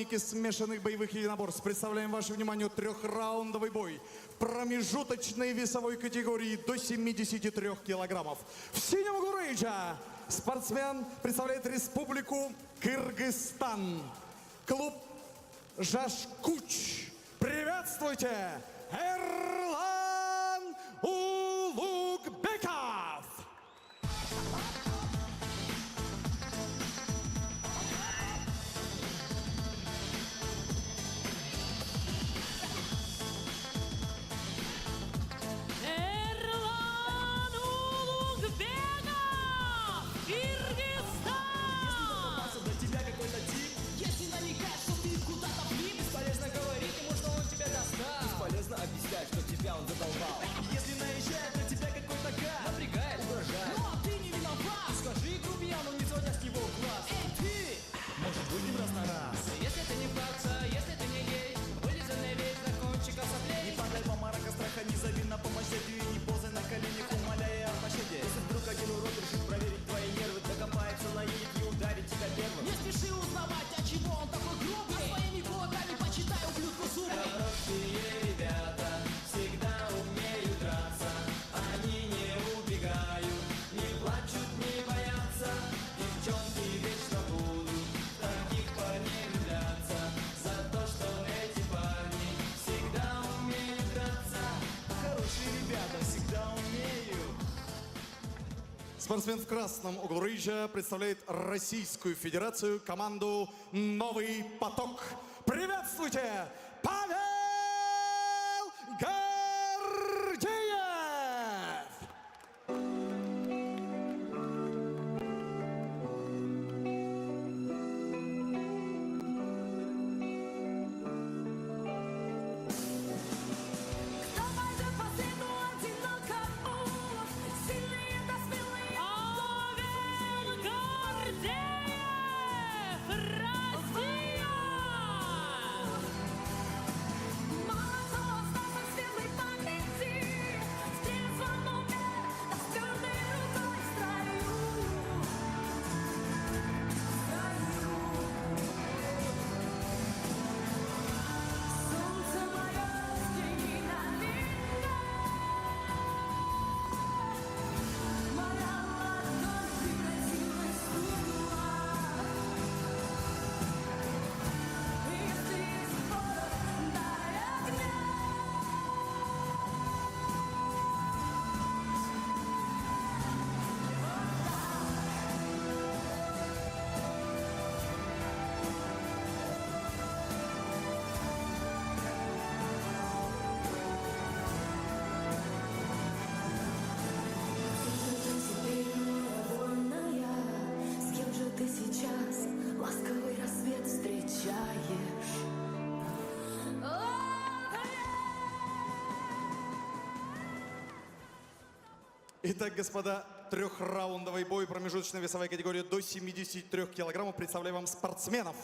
поклонники смешанных боевых единоборств, представляем вашему вниманию трехраундовый бой в промежуточной весовой категории до 73 килограммов. В синем углу рейджа спортсмен представляет Республику Кыргызстан. Клуб Жашкуч. Приветствуйте, Эрлан Улугбеков! Эрлан Улугбеков! Кыргызстан! Для тебя какой-то тип. Если намекать, что ты куда-то влип, бесполезно говорить, и может он тебя достал. Бесполезно объяснять, что тебя он задолбал. Если наезжает на тебя какой-то гад, напрягает, угрожает, ну а ты не виноват. Скажи грубияну, не сводя с него глаз. Эй, ты! Может, выйдем раз на раз? Если ты не плакса, если ты не гей, вылизанный весь до кончика соплей. Не падай по марака страха, не зови на помощь и не ползай на коленях, умоляя о пощаде. Если вдруг один урод решит проверить твои нервы, докопается, наедет и ударит тебя первым. Не спеши узнавать, от чего он такой грубый. А своими кулаками почитай ублюдку зубы. Хорошие ребята всегда умеют драться. Они не убегают, не плачут, не боятся. Девчонки вечно будут таких парней влюбляться. За то, что эти парни всегда умеют драться. Хорошие ребята всегда умеют. Спортсмен в красном углу рейджа представляет Российскую Федерацию, команду «Новый поток». Приветствуйте, Павел Гордеев! Кто пойдет по следу одинокому? Сильные да смелые. Павел Гордеев! Россия! Мало кто остался в светлой памяти. В трезвом уме, да с твердой рукой в строю. Солнце мое взгляни на меня. Моя ладонь превратилась в кулак. Если есть порох, дай огня. С кем же ты сейчас ласковый рассвет встречаешь? Итак, господа, трехраундовый бой, промежуточная весовая категория до 73 килограммов. Представляю вам спортсменов.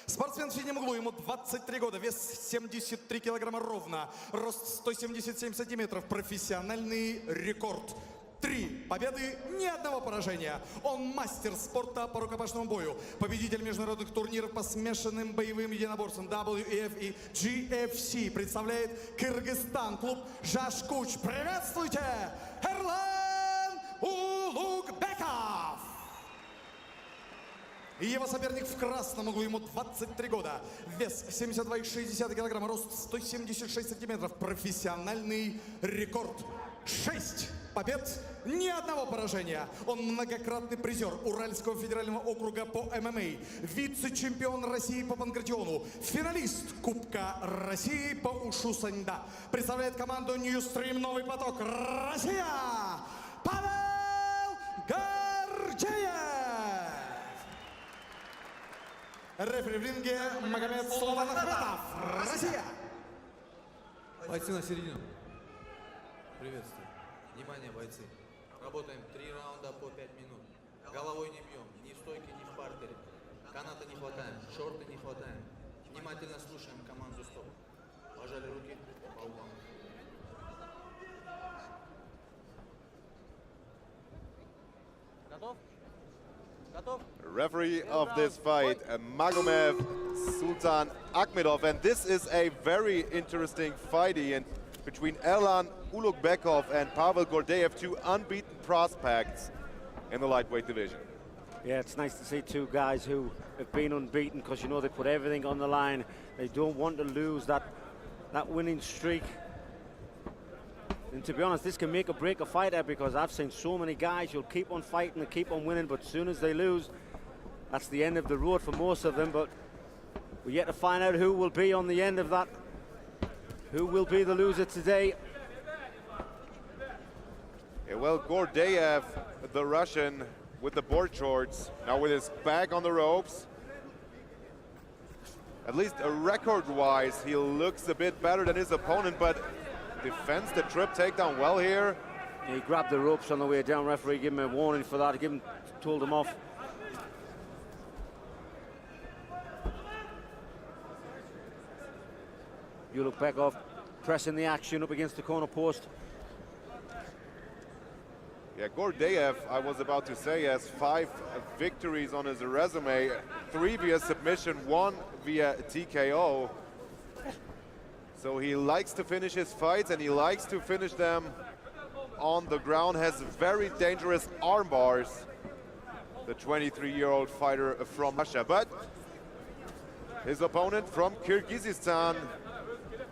Спортсмен в синем углу, ему 23 года, вес 73 килограмма ровно, рост 177 сантиметров, профессиональный рекорд. 3 победы, ни одного поражения. Он мастер спорта по рукопашному бою, победитель международных турниров по смешанным боевым единоборствам WEF и GFC. Представляет Кыргызстан, клуб Жашкуч. Приветствуйте, Эрлан Улугбеков! И его соперник в красном углу, ему 23 года, вес 72,6 килограмма, рост 176 сантиметров, профессиональный рекорд. 6 побед, ни одного поражения. Он многократный призер Уральского федерального округа по ММА, вице-чемпион России по панкратиону, финалист Кубка России по ушу саньда. Представляет команду Ньюстрим «Новый поток». Россия! Павел Гордеев! Рефери в ринге Магомед Слованахметов. Россия! Бойцы на середину. Приветствую. Внимание, бойцы. Работаем 3 раунда по 5 минут. Головой не бьем, ни в стойке, ни в партере. Каната не хватаем, шорты не хватаем. Внимательно слушаем команду стоп. Пожали руки по углам. Готов? Referee of this fight, Magomed Sultan Akhmedov. And this is a very interesting fight, Ian, between Erlan Ulugbekov and Pavel Gordeev, two unbeaten prospects in the lightweight division. Yeah, it's nice to see two guys who have been unbeaten, because you know they put everything on the line. They don't want to lose that winning streak. And to be honest, this can make or break a fighter, because I've seen so many guys who'll keep on fighting and keep on winning, but as soon as they lose, that's the end of the road for most of them. But we're yet to find out who will be on the end of that. Who will be the loser today? Yeah, well, Gordeev, the Russian, with the board shorts, now with his back on the ropes. At least record-wise, he looks a bit better than his opponent, but defends the trip takedown well here. He grabbed the ropes on the way down. Referee gave him a warning for that. Told him off. Ulugbekov pressing the action up against the corner post. Yeah, Gordeev, I was about to say, has 5 victories on his resume, 3 via submission, 1 via TKO. So he likes to finish his fights, and he likes to finish them on the ground, has very dangerous arm bars, the 23-year-old fighter from Russia. But his opponent from Kyrgyzstan,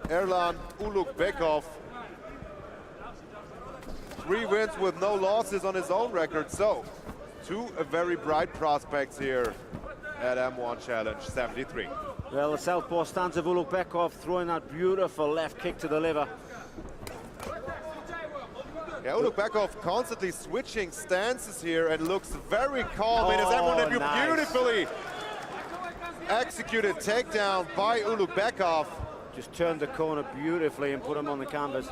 Erlan Ulugbekov, 3 wins with no losses on his own record. So 2 very bright prospects here at M1 Challenge 73. Well, the southpaw stance of Ulugbekov throwing that beautiful left kick to the liver. Yeah, Ulugbekov constantly switching stances here and looks very calm in his M1 debut. Nice. Beautifully executed takedown by Ulugbekov. Just turned the corner beautifully and put him on the canvas.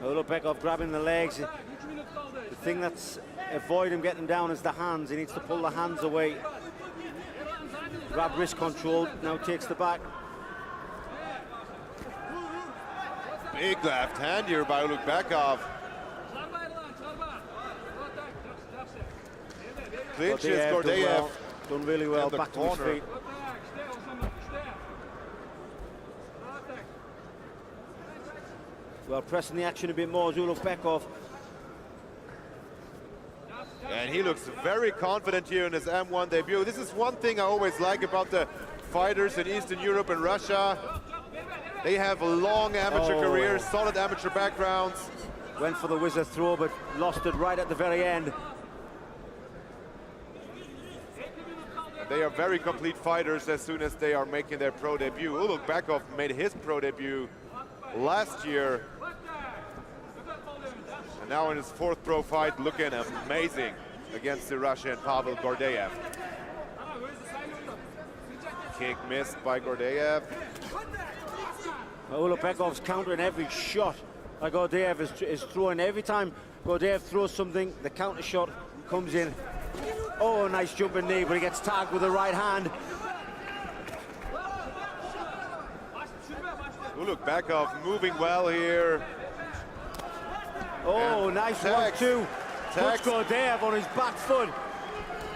Ulugbekov grabbing the legs. The thing that's avoid him getting down is the hands. He needs to pull the hands away. Grab wrist control, now takes the back. Big left hand here by Ulugbekov. Clinches Gordeev. Done really well, the back to his corner. feet. Well, pressing the action a bit more is Ulugbekov. And he looks very confident here in his M1 debut. This is one thing I always like about the fighters in Eastern Europe and Russia. They have long amateur careers, solid amateur backgrounds. Went for the wizard throw, but lost it right at the very end. And they are very complete fighters as soon as they are making their pro debut. Ulugbekov made his pro debut last year. And now in his 4th pro fight, looking amazing against the Russian Pavel Gordeev. Kick missed by Gordeev. Ulugbekov's countering every shot that Gordeev is throwing. Every time Gordeev throws something, the counter shot comes in. Oh, nice jumping knee, but he gets tagged with the right hand. Ulugbekov moving well here. Oh, And nice tags. 1-2. Puts Tags. Gordeev on his back foot.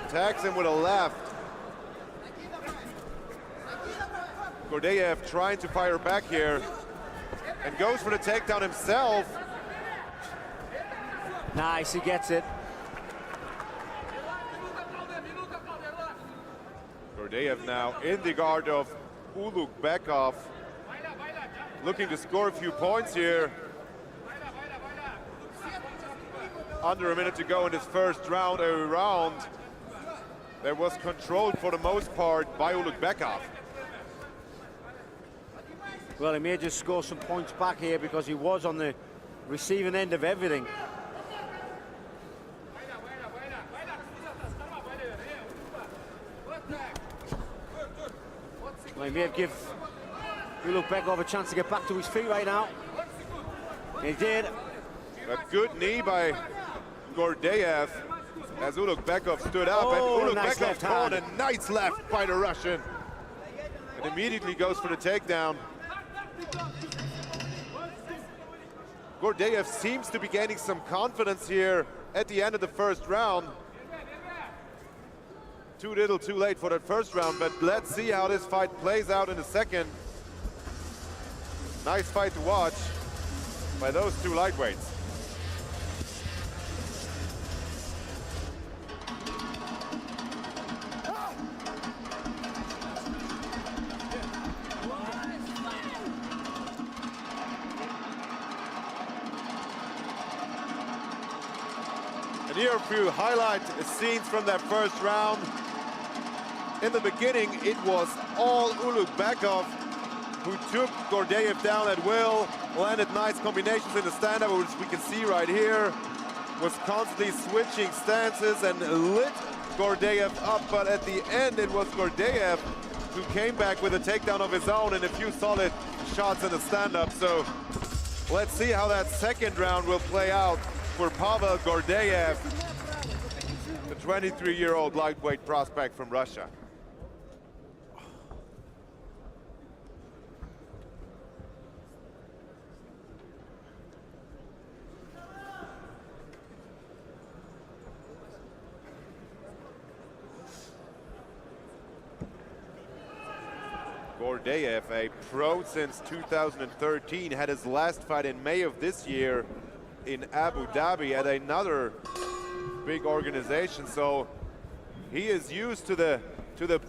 Tags him with a left. Gordeev trying to fire back here and goes for the takedown himself. Nice, he gets it. Gordeev now in the guard of Ulugbekov, looking to score a few points here. Under a minute to go in this first round, a round that was controlled for the most part by Ulugbekov. Well, he may just score some points back here because he was on the receiving end of everything. Well, he may have given Ulugbekov a chance to get back to his feet right now. He did. A good knee by Gordeev as Ulugbekov stood up, and nice Ulugbekov left caught hand. a nice left by the Russian. And immediately goes for the takedown. Gordeev seems to be gaining some confidence here at the end of the first round. Too little, too late for that first round, but let's see how this fight plays out in the second. Nice fight to watch by those two lightweights. And here are a few highlight scenes from that first round. In the beginning, it was all Ulugbekov who took Gordeev down at will, landed nice combinations in the stand-up, which we can see right here, was constantly switching stances and lit Gordeev up, but at the end it was Gordeev who came back with a takedown of his own and a few solid shots in the stand-up. So let's see how that second round will play out for Pavel Gordeev, the 23-year-old lightweight prospect from Russia. Gordeev, a pro since 2013, had his last fight in May of this year in Abu Dhabi at another big organization. So he is used to the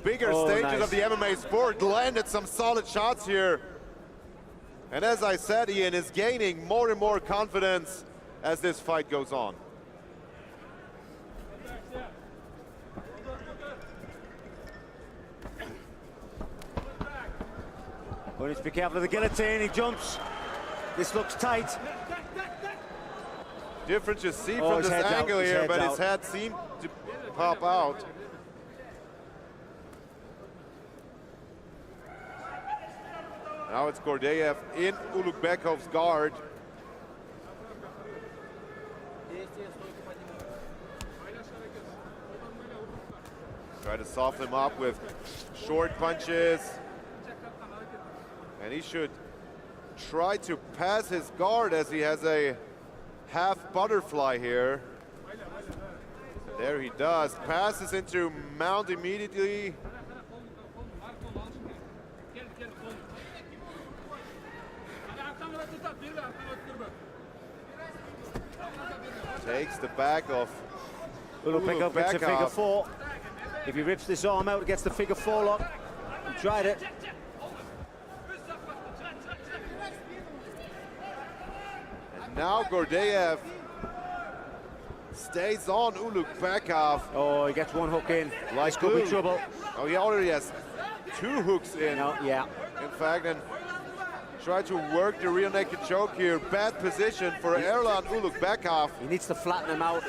bigger stages of the MMA sport. Landed some solid shots here. And as I said, Ian is gaining more and more confidence as this fight goes on. But he's be careful of the guillotine, he jumps. This looks tight. Difference you see from this angle here, but his head seemed to pop out. Now it's Gordeev in Ulugbekov's guard. Try to soften him up with short punches. And he should try to pass his guard as he has a half butterfly here. There he does. Passes into mount immediately. Takes the back of Ulugbekov gets a figure four. If he rips this arm out, gets the figure four lock. He tried it. Now Gordeev stays on Ulugbekov. Oh, he gets one hook in. Like this could be trouble. Oh, he already has two hooks in. No, yeah. In fact, and try to work the rear naked choke here. Bad position for Erlan Ulugbekov. He needs to flatten him out.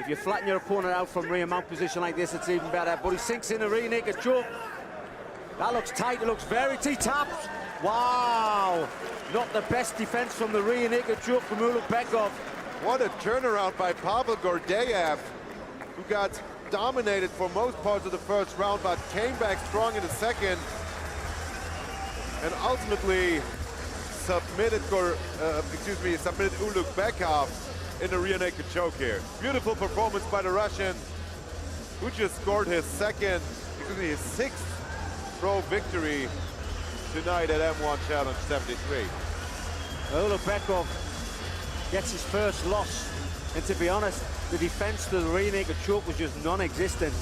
If you flatten your opponent out from rear mount position like this, it's even better. But he sinks in a rear naked choke. That looks tight. It looks very T-tapped. Wow. Not the best defense from the rear naked choke from Ulugbekov. What a turnaround by Pavel Gordeev, who got dominated for most parts of the first round, but came back strong in the second, and ultimately submitted Ulugbekov in the rear naked choke here. Beautiful performance by the Russian, who just scored his his sixth pro victory tonight at M1 Challenge 73. Ulugbekov gets his first loss, and to be honest, the defense to the rear naked choke was just non-existent.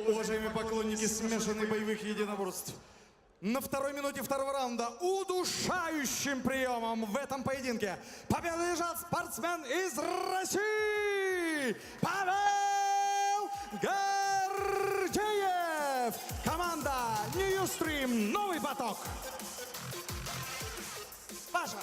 Уважаемые поклонники смешанных боевых единоборств, на второй минуте второго раунда удушающим приемом в этом поединке победу одержал спортсмен из России Павел Гордеев. Команда Ньюстрим, новый поток. Ваша